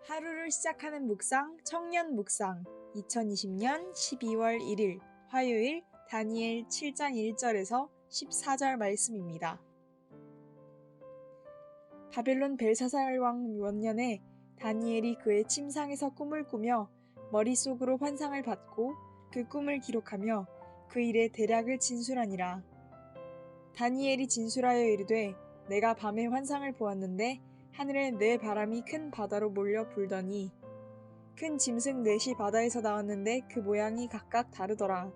하루를 시작하는 묵상, 청년 묵상 2020년 12월 1일 화요일 다니엘 7장 1절에서 14절 말씀입니다. 바벨론 벨사살 왕 원년에 다니엘이 그의 침상에서 꿈을 꾸며 머릿속으로 환상을 받고 그 꿈을 기록하며 그 일의 대략을 진술하니라. 다니엘이 진술하여 이르되 내가 밤에 환상을 보았는데 하늘에 네 바람이 큰 바다로 몰려 불더니 큰 짐승 넷이 바다에서 나왔는데 그 모양이 각각 다르더라.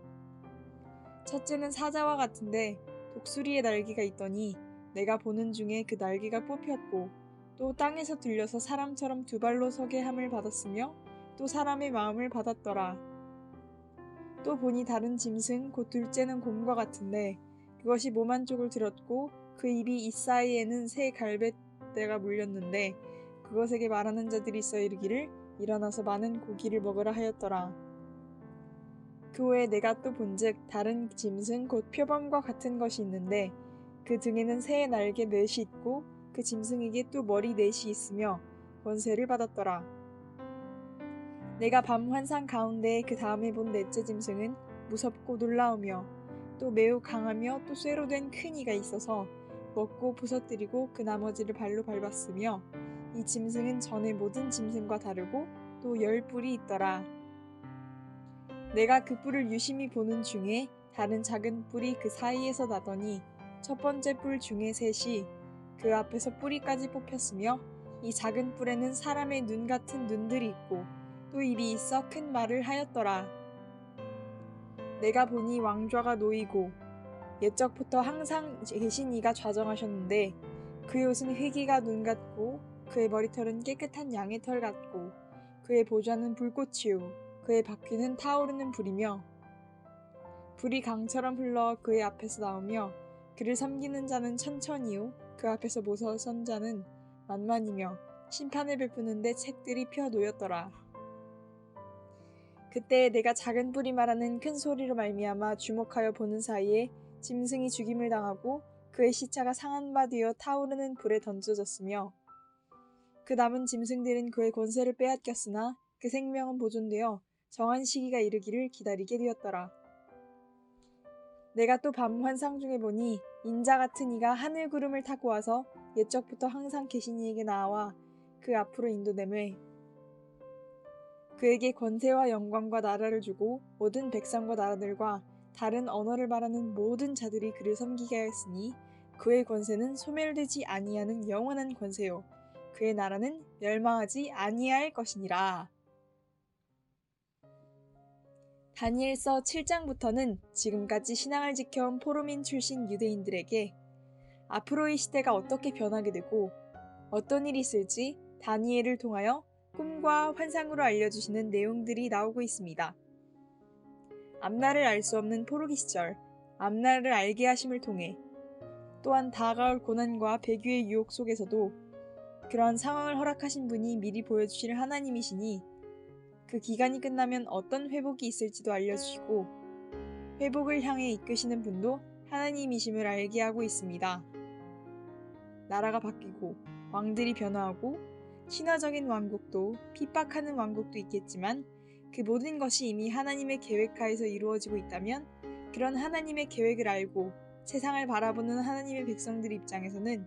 첫째는 사자와 같은데 독수리의 날개가 있더니 내가 보는 중에 그 날개가 뽑혔고 또 땅에서 들려서 사람처럼 두 발로 서게 함을 받았으며 또 사람의 마음을 받았더라. 또 보니 다른 짐승 곧 둘째는 곰과 같은데 그것이 몸 한쪽을 들었고 그 입이 이사이에는 새 갈빗대가 물렸는데 그것에게 말하는 자들이 있어 이르기를 일어나서 많은 고기를 먹으라 하였더라. 그 후에 내가 또 본즉 다른 짐승 곧 표범과 같은 것이 있는데 그 등에는 새의 날개 넷이 있고 그 짐승에게 또 머리 넷이 있으며 권세를 받았더라. 내가 밤 환상 가운데 그 다음에 본 넷째 짐승은 무섭고 놀라우며 또 매우 강하며 또 쇠로 된 큰 이가 있어서 먹고 부서뜨리고 그 나머지를 발로 밟았으며 이 짐승은 전의 모든 짐승과 다르고 또 10뿔이 있더라. 내가 그 뿔을 유심히 보는 중에 다른 작은 뿔이 그 사이에서 나더니 첫 번째 뿔 중에 셋이 그 앞에서 뿌리까지 뽑혔으며 이 작은 뿔에는 사람의 눈 같은 눈들이 있고 또 입이 있어 큰 말을 하였더라. 내가 보니 왕좌가 놓이고 옛적부터 항상 계신 이가 좌정하셨는데 그의 옷은 희기가 눈 같고 그의 머리털은 깨끗한 양의 털 같고 그의 보좌는 불꽃이요 그의 바퀴는 타오르는 불이며 불이 강처럼 흘러 그의 앞에서 나오며 그를 섬기는 자는 천천히요 그 앞에서 모서선 자는 만만이며 심판을 베푸는데 책들이 펴 놓였더라. 그때 내가 작은 뿔이 말하는 큰 소리로 말미암아 주목하여 보는 사이에 짐승이 죽임을 당하고 그의 시체가 상한 바 되어 타오르는 불에 던져졌으며 그 남은 짐승들은 그의 권세를 빼앗겼으나 그 생명은 보존되어 정한 시기가 이르기를 기다리게 되었더라. 내가 또 밤 환상 중에 보니 인자 같은 이가 하늘 구름을 타고 와서 옛적부터 항상 계신 이에게 나와 그 앞으로 인도되매 그에게 권세와 영광과 나라를 주고 모든 백성과 나라들과 다른 언어를 말하는 모든 자들이 그를 섬기게 하였으니 그의 권세는 소멸되지 아니하는 영원한 권세요 그의 나라는 멸망하지 아니할 것이니라. 다니엘서 7장부터는 지금까지 신앙을 지켜온 포로민 출신 유대인들에게 앞으로의 시대가 어떻게 변하게 되고 어떤 일이 있을지 다니엘을 통하여 꿈과 환상으로 알려주시는 내용들이 나오고 있습니다. 앞날을 알 수 없는 포로기 시절, 앞날을 알게 하심을 통해 또한 다가올 고난과 배교의 유혹 속에서도 그러한 상황을 허락하신 분이 미리 보여주실 하나님이시니 그 기간이 끝나면 어떤 회복이 있을지도 알려주시고 회복을 향해 이끄시는 분도 하나님이심을 알게 하고 있습니다. 나라가 바뀌고 왕들이 변화하고 신화적인 왕국도 핍박하는 왕국도 있겠지만 그 모든 것이 이미 하나님의 계획하에서 이루어지고 있다면 그런 하나님의 계획을 알고 세상을 바라보는 하나님의 백성들 입장에서는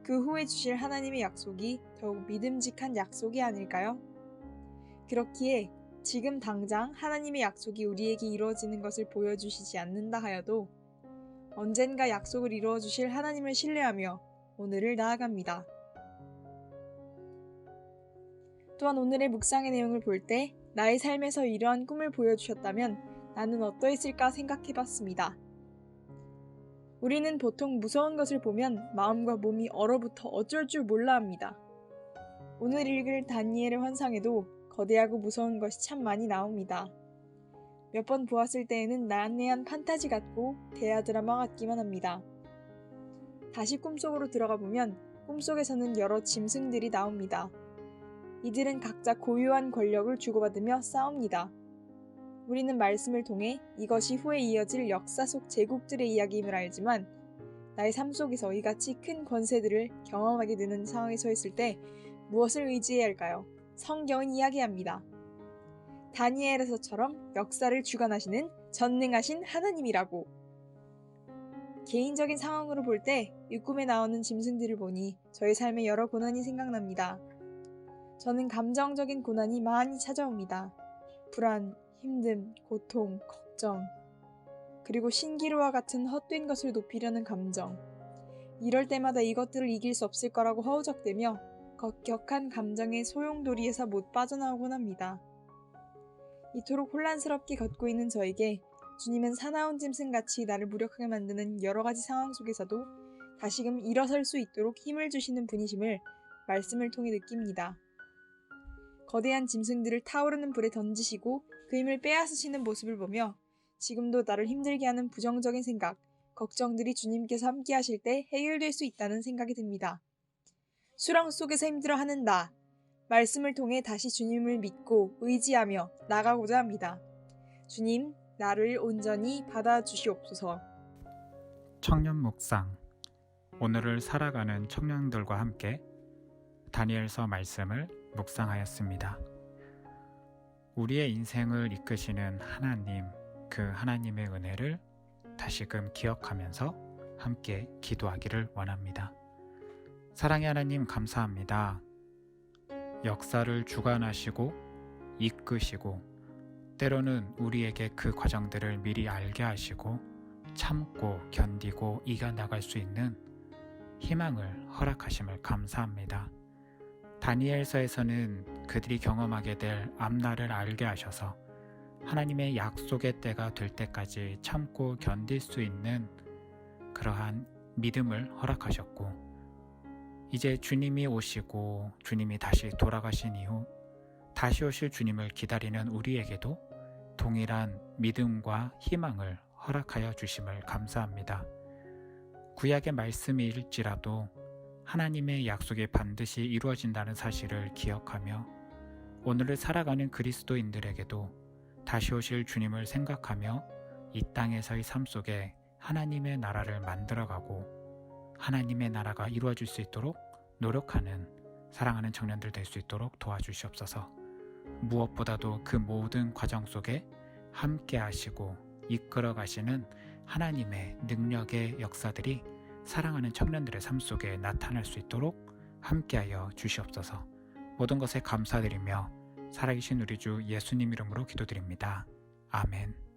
그 후에 주실 하나님의 약속이 더욱 믿음직한 약속이 아닐까요? 그렇기에 지금 당장 하나님의 약속이 우리에게 이루어지는 것을 보여주시지 않는다 하여도 언젠가 약속을 이루어주실 하나님을 신뢰하며 오늘을 나아갑니다. 또한 오늘의 묵상의 내용을 볼 때 나의 삶에서 이러한 꿈을 보여주셨다면 나는 어떠했을까 생각해봤습니다. 우리는 보통 무서운 것을 보면 마음과 몸이 얼어붙어 어쩔 줄 몰라 합니다. 오늘 읽을 다니엘의 환상에도 거대하고 무서운 것이 참 많이 나옵니다. 몇 번 보았을 때에는 난해한 판타지 같고 대하 드라마 같기만 합니다. 다시 꿈속으로 들어가 보면 꿈속에서는 여러 짐승들이 나옵니다. 이들은 각자 고유한 권력을 주고받으며 싸웁니다. 우리는 말씀을 통해 이것이 후에 이어질 역사 속 제국들의 이야기임을 알지만 나의 삶 속에서 이같이 큰 권세들을 경험하게 되는 상황에 서 있을 때 무엇을 의지해야 할까요? 성경은 이야기합니다. 다니엘에서처럼 역사를 주관하시는 전능하신 하나님이라고. 개인적인 상황으로 볼 때 이 꿈에 나오는 짐승들을 보니 저의 삶의 여러 고난이 생각납니다. 저는 감정적인 고난이 많이 찾아옵니다. 불안, 힘듦, 고통, 걱정, 그리고 신기루와 같은 헛된 것을 높이려는 감정. 이럴 때마다 이것들을 이길 수 없을 거라고 허우적대며 격한 감정의 소용돌이에서 못 빠져나오곤 합니다. 이토록 혼란스럽게 걷고 있는 저에게 주님은 사나운 짐승같이 나를 무력하게 만드는 여러 가지 상황 속에서도 다시금 일어설 수 있도록 힘을 주시는 분이심을 말씀을 통해 느낍니다. 거대한 짐승들을 타오르는 불에 던지시고 그 힘을 빼앗으시는 모습을 보며 지금도 나를 힘들게 하는 부정적인 생각, 걱정들이 주님께서 함께 하실 때 해결될 수 있다는 생각이 듭니다. 수렁 속에서 힘들어하는 나, 말씀을 통해 다시 주님을 믿고 의지하며 나가고자 합니다. 주님, 나를 온전히 받아주시옵소서. 청년 묵상. 오늘을 살아가는 청년들과 함께 다니엘서 말씀을 묵상하였습니다. 우리의 인생을 이끄시는 하나님, 그 하나님의 은혜를 다시금 기억하면서 함께 기도하기를 원합니다. 사랑의 하나님, 감사합니다. 역사를 주관하시고 이끄시고 때로는 우리에게 그 과정들을 미리 알게 하시고 참고 견디고 이겨나갈 수 있는 희망을 허락하심을 감사합니다. 다니엘서에서는 그들이 경험하게 될 앞날을 알게 하셔서 하나님의 약속의 때가 될 때까지 참고 견딜 수 있는 그러한 믿음을 허락하셨고, 이제 주님이 오시고 주님이 다시 돌아가신 이후 다시 오실 주님을 기다리는 우리에게도 동일한 믿음과 희망을 허락하여 주심을 감사합니다. 구약의 말씀일지라도 하나님의 약속이 반드시 이루어진다는 사실을 기억하며 오늘을 살아가는 그리스도인들에게도 다시 오실 주님을 생각하며 이 땅에서의 삶 속에 하나님의 나라를 만들어가고 하나님의 나라가 이루어질 수 있도록 노력하는 사랑하는 청년들 될 수 있도록 도와주시옵소서. 무엇보다도 그 모든 과정 속에 함께 하시고 이끌어 가시는 하나님의 능력의 역사들이 사랑하는 청년들의 삶 속에 나타날 수 있도록 함께하여 주시옵소서. 모든 것에 감사드리며 살아계신 우리 주 예수님 이름으로 기도드립니다. 아멘.